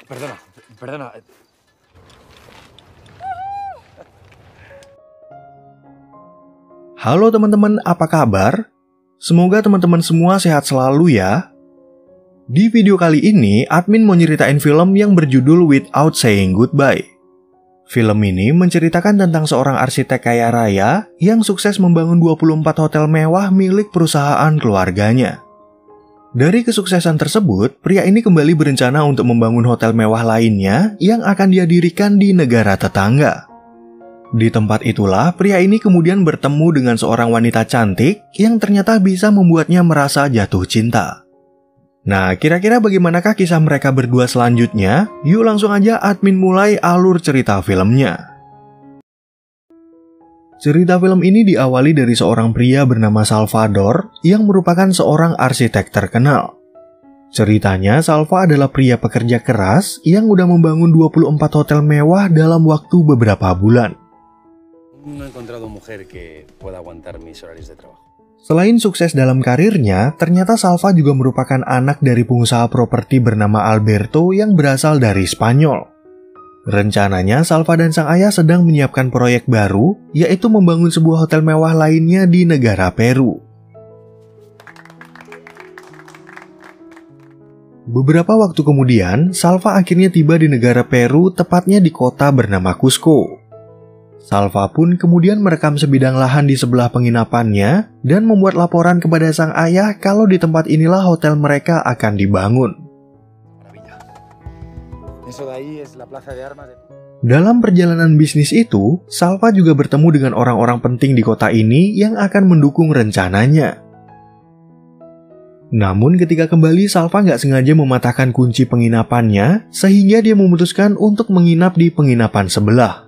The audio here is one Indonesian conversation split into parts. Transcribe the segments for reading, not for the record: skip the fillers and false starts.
Perdona, perdona. Halo teman-teman, apa kabar? Semoga teman-teman semua sehat selalu ya. Di video kali ini, admin mau nyeritain film yang berjudul Without Saying Goodbye. Film ini menceritakan tentang seorang arsitek kaya raya yang sukses membangun 24 hotel mewah milik perusahaan keluarganya. Dari kesuksesan tersebut, pria ini kembali berencana untuk membangun hotel mewah lainnya yang akan dia dirikan di negara tetangga. Di tempat itulah, pria ini kemudian bertemu dengan seorang wanita cantik yang ternyata bisa membuatnya merasa jatuh cinta. Nah, kira-kira bagaimanakah kisah mereka berdua selanjutnya? Yuk langsung aja admin mulai alur cerita filmnya. Cerita film ini diawali dari seorang pria bernama Salvador yang merupakan seorang arsitek terkenal. Ceritanya, Salva adalah pria pekerja keras yang udah membangun 24 hotel mewah dalam waktu beberapa bulan. Selain sukses dalam karirnya, ternyata Salva juga merupakan anak dari pengusaha properti bernama Alberto yang berasal dari Spanyol. Rencananya, Salva dan sang ayah sedang menyiapkan proyek baru, yaitu membangun sebuah hotel mewah lainnya di negara Peru. Beberapa waktu kemudian, Salva akhirnya tiba di negara Peru, tepatnya di kota bernama Cusco. Salva pun kemudian merekam sebidang lahan di sebelah penginapannya dan membuat laporan kepada sang ayah kalau di tempat inilah hotel mereka akan dibangun. Dalam perjalanan bisnis itu, Salva juga bertemu dengan orang-orang penting di kota ini yang akan mendukung rencananya. Namun ketika kembali, Salva nggak sengaja mematahkan kunci penginapannya sehingga dia memutuskan untuk menginap di penginapan sebelah.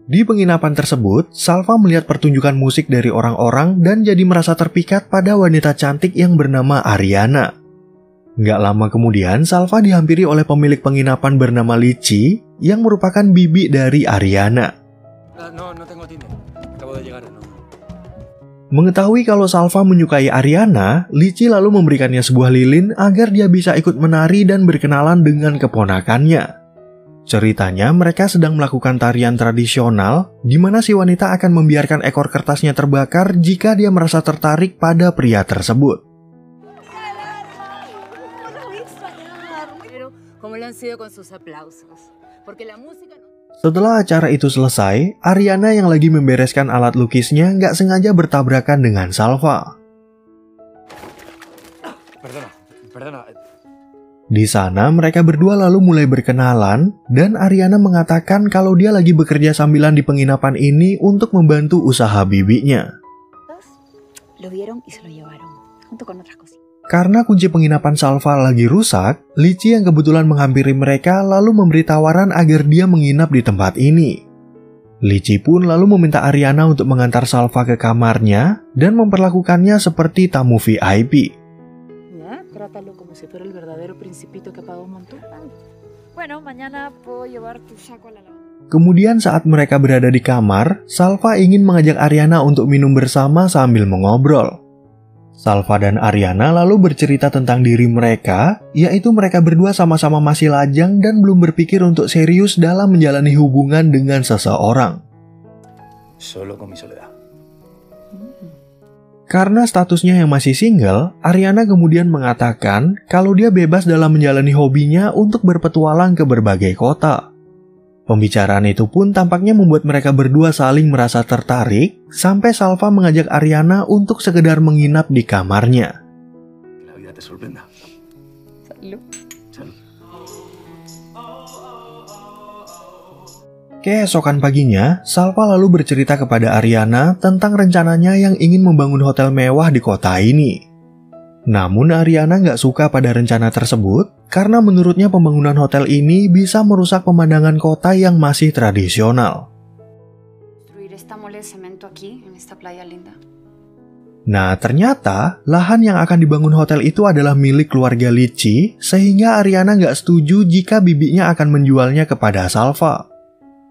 Di penginapan tersebut, Salva melihat pertunjukan musik dari orang-orang dan jadi merasa terpikat pada wanita cantik yang bernama Ariana. Nggak lama kemudian, Salva dihampiri oleh pemilik penginapan bernama Lici yang merupakan bibi dari Ariana. Mengetahui kalau Salva menyukai Ariana, Lici lalu memberikannya sebuah lilin agar dia bisa ikut menari dan berkenalan dengan keponakannya. Ceritanya, mereka sedang melakukan tarian tradisional, di mana si wanita akan membiarkan ekor kertasnya terbakar jika dia merasa tertarik pada pria tersebut. Setelah acara itu selesai, Ariana yang lagi membereskan alat lukisnya nggak sengaja bertabrakan dengan Salva. Perdona. Di sana, mereka berdua lalu mulai berkenalan, dan Ariana mengatakan kalau dia lagi bekerja sambilan di penginapan ini untuk membantu usaha bibinya. Karena kunci penginapan Salva lagi rusak, Lici yang kebetulan menghampiri mereka lalu memberi tawaran agar dia menginap di tempat ini. Lici pun lalu meminta Ariana untuk mengantar Salva ke kamarnya dan memperlakukannya seperti tamu VIP. Trátalo como si fuera el verdadero principito que pagó un montón. Bueno, mañana puedo llevar tu saco a la lavadora. Kemudian saat mereka berada di kamar, Salva ingin mengajak Ariana untuk minum bersama sambil mengobrol. Salva dan Ariana lalu bercerita tentang diri mereka, yaitu mereka berdua sama-sama masih lajang dan belum berpikir untuk serius dalam menjalani hubungan dengan seseorang. Solo con mi soledad. Karena statusnya yang masih single, Ariana kemudian mengatakan kalau dia bebas dalam menjalani hobinya untuk berpetualang ke berbagai kota. Pembicaraan itu pun tampaknya membuat mereka berdua saling merasa tertarik, sampai Salva mengajak Ariana untuk sekedar menginap di kamarnya. Keesokan paginya, Salva lalu bercerita kepada Ariana tentang rencananya yang ingin membangun hotel mewah di kota ini. Namun Ariana nggak suka pada rencana tersebut karena menurutnya pembangunan hotel ini bisa merusak pemandangan kota yang masih tradisional. Nah, ternyata lahan yang akan dibangun hotel itu adalah milik keluarga Lici, sehingga Ariana nggak setuju jika bibinya akan menjualnya kepada Salva.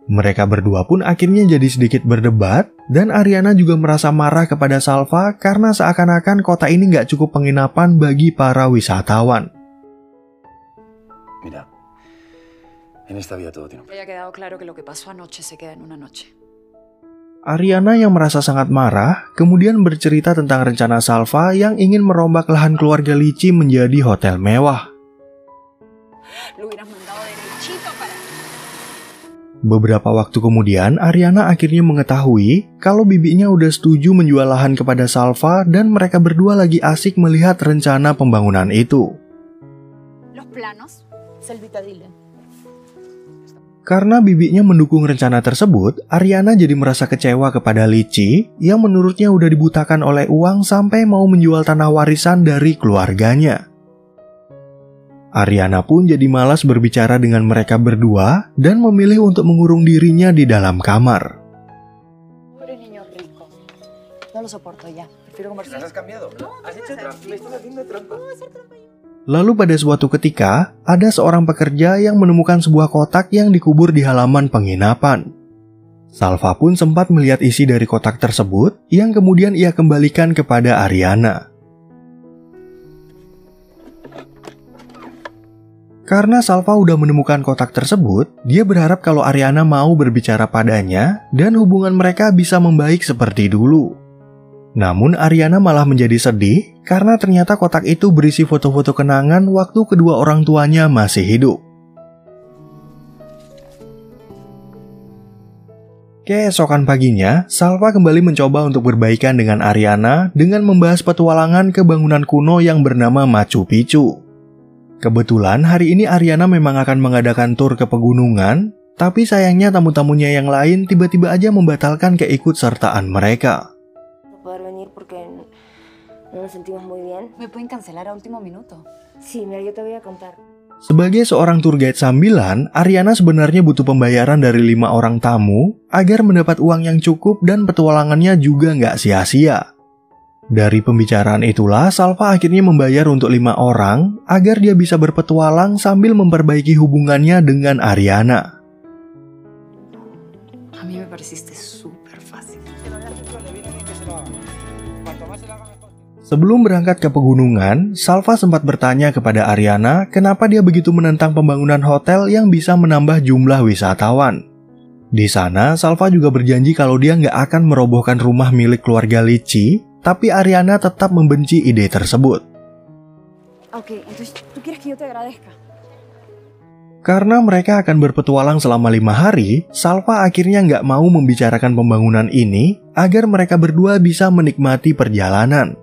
Mereka berdua pun akhirnya jadi sedikit berdebat, dan Ariana juga merasa marah kepada Salva karena seakan-akan kota ini nggak cukup penginapan bagi para wisatawan. Mira, en esta vida todo tiene un haya quedado claro que lo que pasó anoche se queda en una noche. Ariana yang merasa sangat marah, kemudian bercerita tentang rencana Salva yang ingin merombak lahan keluarga Lici menjadi hotel mewah. Lo hubieras mandado derechito para... Beberapa waktu kemudian, Ariana akhirnya mengetahui kalau bibinya udah setuju menjual lahan kepada Salva dan mereka berdua lagi asik melihat rencana pembangunan itu. Los planos, Selvita, dile. Karena bibinya mendukung rencana tersebut, Ariana jadi merasa kecewa kepada Lici yang menurutnya udah dibutakan oleh uang sampai mau menjual tanah warisan dari keluarganya. Ariana pun jadi malas berbicara dengan mereka berdua dan memilih untuk mengurung dirinya di dalam kamar. Pobre niño rico. No lo soporto ya. Prefiero conversar. ¿Has cambiado? ¿Has hecho trampa? Me estás haciendo trampa. Lalu pada suatu ketika, ada seorang pekerja yang menemukan sebuah kotak yang dikubur di halaman penginapan. Salva pun sempat melihat isi dari kotak tersebut yang kemudian ia kembalikan kepada Ariana. Karena Salva udah menemukan kotak tersebut, dia berharap kalau Ariana mau berbicara padanya dan hubungan mereka bisa membaik seperti dulu. Namun Ariana malah menjadi sedih karena ternyata kotak itu berisi foto-foto kenangan waktu kedua orang tuanya masih hidup. Keesokan paginya, Salva kembali mencoba untuk berbaikan dengan Ariana dengan membahas petualangan ke bangunan kuno yang bernama Machu Picchu. Kebetulan hari ini Ariana memang akan mengadakan tur ke pegunungan, tapi sayangnya tamu-tamunya yang lain tiba-tiba aja membatalkan keikutsertaan mereka. Me pueden cancelar a último minuto. Sí, mira, yo te voy a contar. Sebagai seorang tour guide sambilan, Ariana sebenarnya butuh pembayaran dari 5 orang tamu agar mendapat uang yang cukup dan petualangannya juga nggak sia-sia. Dari pembicaraan itulah, Salva akhirnya membayar untuk 5 orang agar dia bisa berpetualang sambil memperbaiki hubungannya dengan Ariana. A mí me pareciste súper fácil. Sebelum berangkat ke pegunungan, Salva sempat bertanya kepada Ariana kenapa dia begitu menentang pembangunan hotel yang bisa menambah jumlah wisatawan. Di sana, Salva juga berjanji kalau dia nggak akan merobohkan rumah milik keluarga Lici, tapi Ariana tetap membenci ide tersebut. Ok, entonces, ¿tú quieres que yo te agradezca? Karena mereka akan berpetualang selama 5 hari, Salva akhirnya nggak mau membicarakan pembangunan ini agar mereka berdua bisa menikmati perjalanan.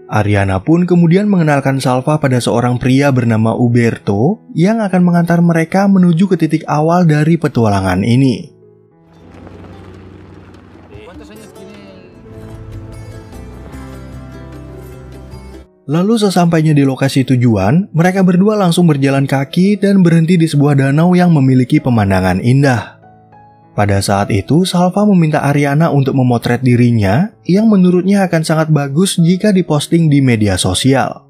Ariana pun kemudian mengenalkan Salva pada seorang pria bernama Uberto yang akan mengantar mereka menuju ke titik awal dari petualangan ini. Lalu sesampainya di lokasi tujuan, mereka berdua langsung berjalan kaki dan berhenti di sebuah danau yang memiliki pemandangan indah. Pada saat itu, Salva meminta Ariana untuk memotret dirinya yang menurutnya akan sangat bagus jika diposting di media sosial.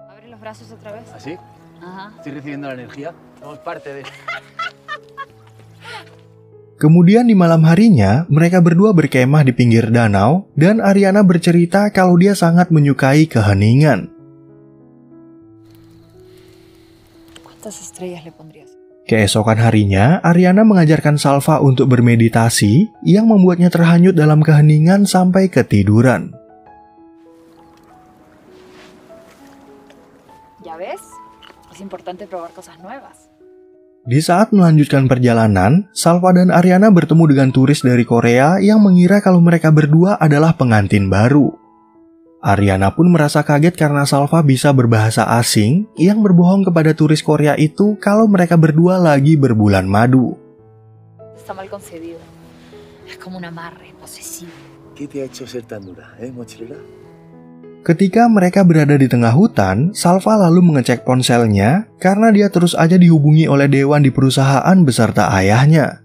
Abre los brazos otra vez. ¿Así? Ajá. ¿Estoy recibiendo la energía? Somos parte de... Kemudian di malam harinya, mereka berdua berkemah di pinggir danau dan Ariana bercerita kalau dia sangat menyukai keheningan. ¿Cuántas estrellas le pondrías? Keesokan harinya, Ariana mengajarkan Salva untuk bermeditasi yang membuatnya terhanyut dalam keheningan sampai ketiduran. ¿Ya ves? Es importante probar cosas nuevas. Di saat melanjutkan perjalanan, Salva dan Ariana bertemu dengan turis dari Korea yang mengira kalau mereka berdua adalah pengantin baru. Ariana pun merasa kaget karena Salva bisa berbahasa asing yang berbohong kepada turis Korea itu kalau mereka berdua lagi berbulan madu. Está mal concebido. Es como un amarre posesivo. ¿Qué te ha hecho ser tan dura, mochilera? Ketika mereka berada di tengah hutan, Salva lalu mengecek ponselnya karena dia terus aja dihubungi oleh dewan di perusahaan beserta ayahnya.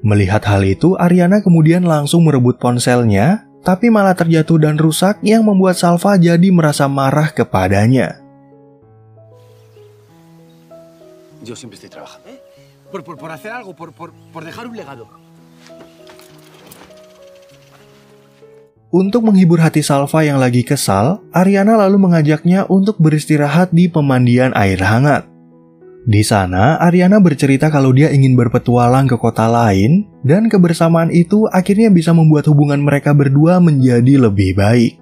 Melihat hal itu, Ariana kemudian langsung merebut ponselnya, tapi malah terjatuh dan rusak yang membuat Salva jadi merasa marah kepadanya. Yo siempre estoy trabajando. Por hacer algo, por dejar un legado. Untuk menghibur hati Salva yang lagi kesal, Ariana lalu mengajaknya untuk beristirahat di pemandian air hangat. Di sana, Ariana bercerita kalau dia ingin berpetualang ke kota lain, dan kebersamaan itu akhirnya bisa membuat hubungan mereka berdua menjadi lebih baik.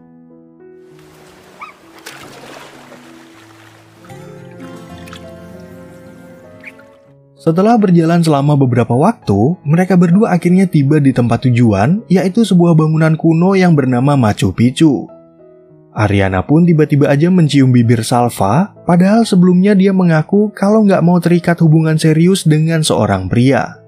Setelah berjalan selama beberapa waktu, mereka berdua akhirnya tiba di tempat tujuan, yaitu sebuah bangunan kuno yang bernama Machu Picchu. Ariana pun tiba-tiba aja mencium bibir Salva, padahal sebelumnya dia mengaku kalau nggak mau terikat hubungan serius dengan seorang pria.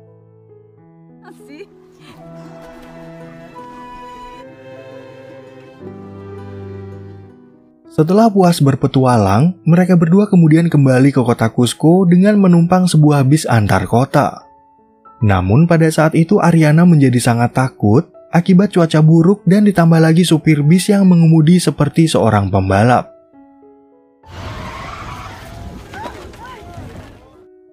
Setelah puas berpetualang, mereka berdua kemudian kembali ke kota Cusco dengan menumpang sebuah bis antar kota. Namun pada saat itu Ariana menjadi sangat takut akibat cuaca buruk dan ditambah lagi supir bis yang mengemudi seperti seorang pembalap.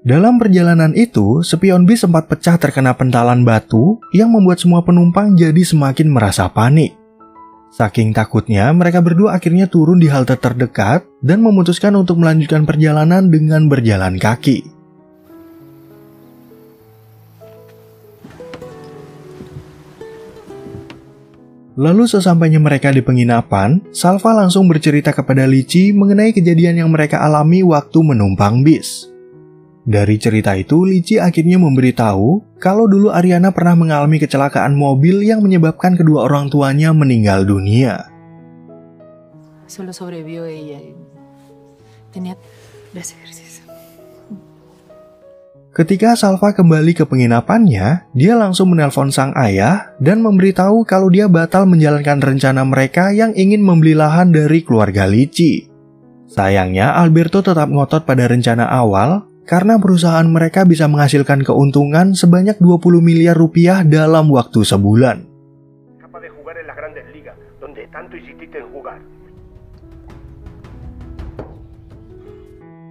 Dalam perjalanan itu, spion bis sempat pecah terkena pentalan batu yang membuat semua penumpang jadi semakin merasa panik. Saking takutnya, mereka berdua akhirnya turun di halte terdekat dan memutuskan untuk melanjutkan perjalanan dengan berjalan kaki. Lalu sesampainya mereka di penginapan, Salva langsung bercerita kepada Lici mengenai kejadian yang mereka alami waktu menumpang bis. Dari cerita itu, Lici akhirnya memberitahu kalau dulu Ariana pernah mengalami kecelakaan mobil yang menyebabkan kedua orang tuanya meninggal dunia. Solo sobrevivió ella. Tenía ejercicio. Ketika Salva kembali ke penginapannya, dia langsung menelpon sang ayah dan memberitahu kalau dia batal menjalankan rencana mereka yang ingin membeli lahan dari keluarga Lici. Sayangnya, Alberto tetap ngotot pada rencana awal karena perusahaan mereka bisa menghasilkan keuntungan sebanyak 20 miliar rupiah dalam waktu sebulan.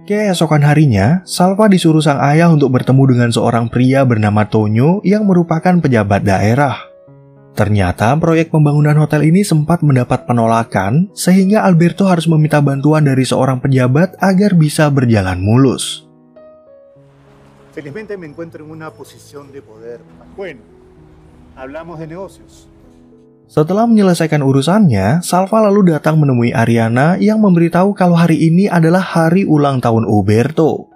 Keesokan harinya, Salva disuruh sang ayah untuk bertemu dengan seorang pria bernama Tonyo yang merupakan pejabat daerah. Ternyata proyek pembangunan hotel ini sempat mendapat penolakan sehingga Alberto harus meminta bantuan dari seorang pejabat agar bisa berjalan mulus. Felizmente me encuentro en una posición de poder. Bueno, hablamos de negocios. Setelah menyelesaikan urusannya, Salva lalu datang menemui Ariana yang memberitahu kalau hari ini adalah hari ulang tahun Uberto.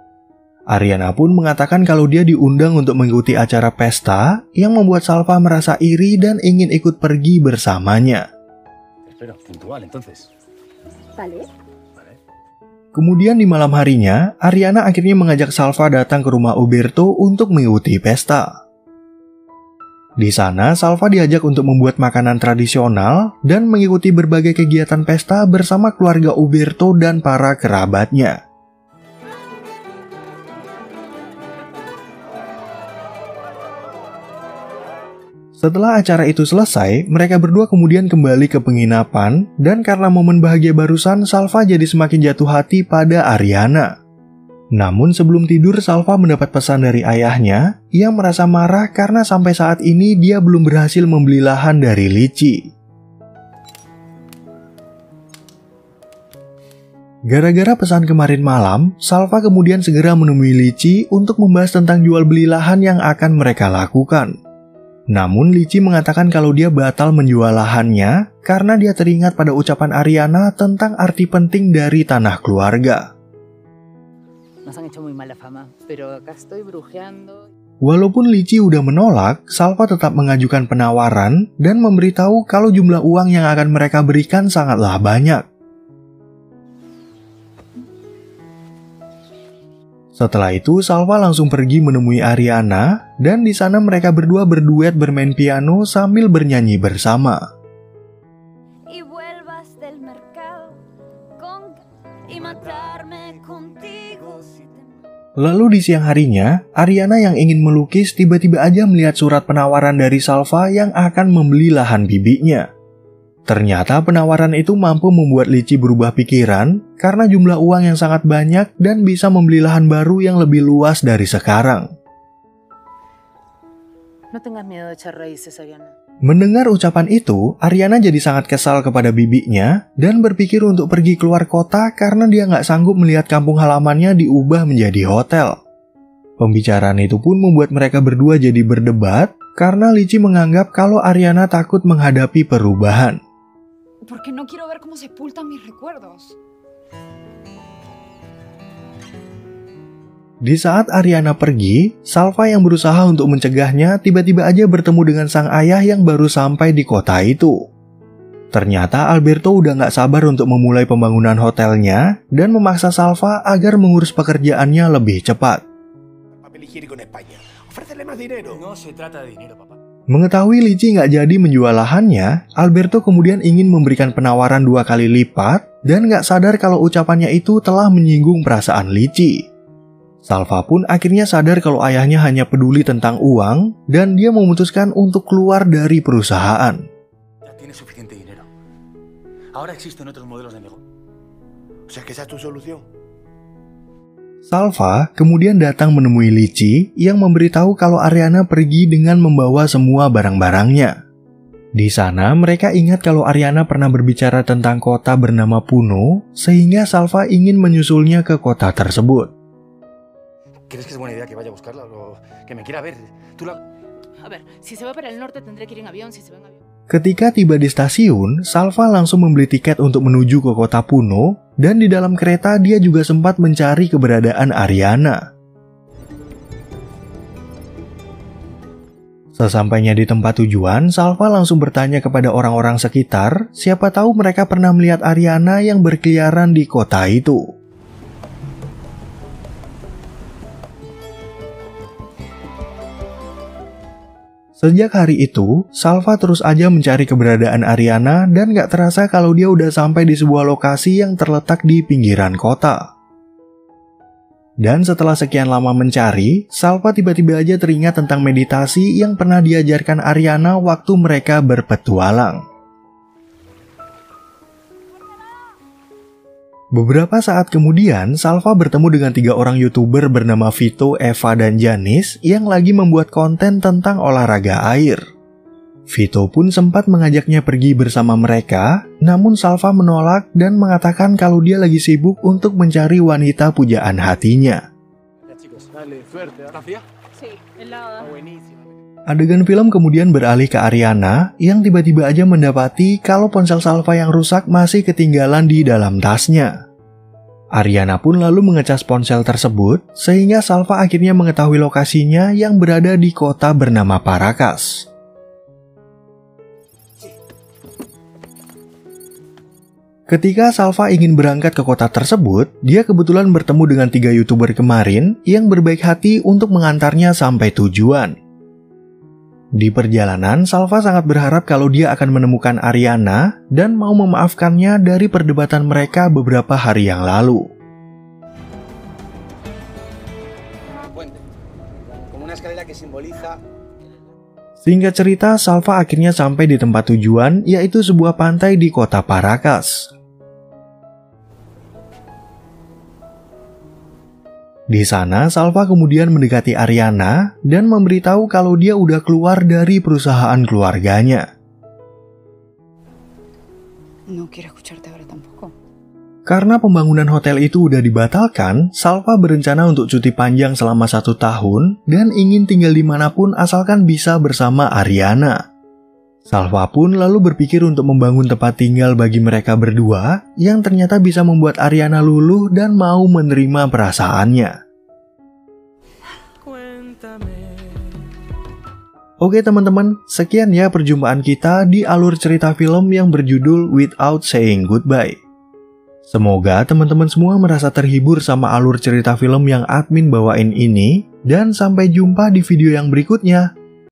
Ariana pun mengatakan kalau dia diundang untuk mengikuti acara pesta yang membuat Salva merasa iri dan ingin ikut pergi bersamanya. Espera, puntual entonces. Vale. Kemudian di malam harinya, Ariana akhirnya mengajak Salva datang ke rumah Uberto untuk mengikuti pesta. Di sana, Salva diajak untuk membuat makanan tradisional dan mengikuti berbagai kegiatan pesta bersama keluarga Uberto dan para kerabatnya. Setelah acara itu selesai, mereka berdua kemudian kembali ke penginapan dan karena momen bahagia barusan, Salva jadi semakin jatuh hati pada Ariana. Namun sebelum tidur, Salva mendapat pesan dari ayahnya yang merasa marah karena sampai saat ini dia belum berhasil membeli lahan dari Lici. Gara-gara pesan kemarin malam, Salva kemudian segera menemui Lici untuk membahas tentang jual beli lahan yang akan mereka lakukan. Namun Lici mengatakan kalau dia batal menjual lahannya karena dia teringat pada ucapan Ariana tentang arti penting dari tanah keluarga. Walaupun Lici udah menolak, Salva tetap mengajukan penawaran dan memberitahu kalau jumlah uang yang akan mereka berikan sangatlah banyak. Setelah itu, Salva langsung pergi menemui Ariana, dan di sana mereka berdua berduet bermain piano sambil bernyanyi bersama. Lalu di siang harinya, Ariana yang ingin melukis tiba-tiba aja melihat surat penawaran dari Salva yang akan membeli lahan bibinya. Ternyata penawaran itu mampu membuat Lici berubah pikiran karena jumlah uang yang sangat banyak dan bisa membeli lahan baru yang lebih luas dari sekarang. No tengas miedo de echar raíces, Ariana. Mendengar ucapan itu, Ariana jadi sangat kesal kepada bibinya dan berpikir untuk pergi keluar kota karena dia nggak sanggup melihat kampung halamannya diubah menjadi hotel. Pembicaraan itu pun membuat mereka berdua jadi berdebat karena Lici menganggap kalau Ariana takut menghadapi perubahan. Porque no quiero ver cómo sepultan mis recuerdos. Di saat Ariana pergi, Salva yang berusaha untuk mencegahnya tiba-tiba aja bertemu dengan sang ayah yang baru sampai di kota itu. Ternyata Alberto udah nggak sabar untuk memulai pembangunan hotelnya dan memaksa Salva agar mengurus pekerjaannya lebih cepat. No se trata de dinero, papá. Mengetahui Lici nggak jadi menjual lahannya, Alberto kemudian ingin memberikan penawaran 2 kali lipat dan nggak sadar kalau ucapannya itu telah menyinggung perasaan Lici. Salva pun akhirnya sadar kalau ayahnya hanya peduli tentang uang dan dia memutuskan untuk keluar dari perusahaan. Ya tienes suficiente dinero. Ahora existen otros modelos de negocio. O sea que esa es tu solución. Salva kemudian datang menemui Lici yang memberitahu kalau Ariana pergi dengan membawa semua barang-barangnya. Di sana mereka ingat kalau Ariana pernah berbicara tentang kota bernama Puno, sehingga Salva ingin menyusulnya ke kota tersebut. ¿Crees que es buena idea que vaya a buscarla o que me quiera ver? Tú la... A ver, si se va para el norte tendré que ir en avión, si se va en avión. Ketika tiba di stasiun, Salva langsung membeli tiket untuk menuju ke kota Puno, dan di dalam kereta dia juga sempat mencari keberadaan Ariana. Sesampainya di tempat tujuan, Salva langsung bertanya kepada orang-orang sekitar, siapa tahu mereka pernah melihat Ariana yang berkeliaran di kota itu. Sejak hari itu, Salva terus aja mencari keberadaan Ariana dan gak terasa kalau dia udah sampai di sebuah lokasi yang terletak di pinggiran kota. Dan setelah sekian lama mencari, Salva tiba-tiba aja teringat tentang meditasi yang pernah diajarkan Ariana waktu mereka berpetualang. Beberapa saat kemudian, Salva bertemu dengan 3 orang YouTuber bernama Vito, Eva, dan Janis yang lagi membuat konten tentang olahraga air. Vito pun sempat mengajaknya pergi bersama mereka, namun Salva menolak dan mengatakan kalau dia lagi sibuk untuk mencari wanita pujaan hatinya. Adegan film kemudian beralih ke Ariana yang tiba-tiba aja mendapati kalau ponsel Salva yang rusak masih ketinggalan di dalam tasnya. Ariana pun lalu mengecas ponsel tersebut sehingga Salva akhirnya mengetahui lokasinya yang berada di kota bernama Paracas. Ketika Salva ingin berangkat ke kota tersebut, dia kebetulan bertemu dengan 3 YouTuber kemarin yang berbaik hati untuk mengantarnya sampai tujuan. Di perjalanan, Salva sangat berharap kalau dia akan menemukan Ariana dan mau memaafkannya dari perdebatan mereka beberapa hari yang lalu. Singkat cerita, Salva akhirnya sampai di tempat tujuan, yaitu sebuah pantai di kota Paracas. Di sana, Salva kemudian mendekati Ariana dan memberitahu kalau dia udah keluar dari perusahaan keluarganya. No quiero escucharte ahora tampoco. Karena pembangunan hotel itu udah dibatalkan, Salva berencana untuk cuti panjang selama 1 tahun dan ingin tinggal dimanapun asalkan bisa bersama Ariana. Salva pun lalu berpikir untuk membangun tempat tinggal bagi mereka berdua yang ternyata bisa membuat Ariana luluh dan mau menerima perasaannya. Oke teman-teman, sekian ya perjumpaan kita di alur cerita film yang berjudul Without Saying Goodbye. Semoga teman-teman semua merasa terhibur sama alur cerita film yang admin bawain ini, dan sampai jumpa di video yang berikutnya.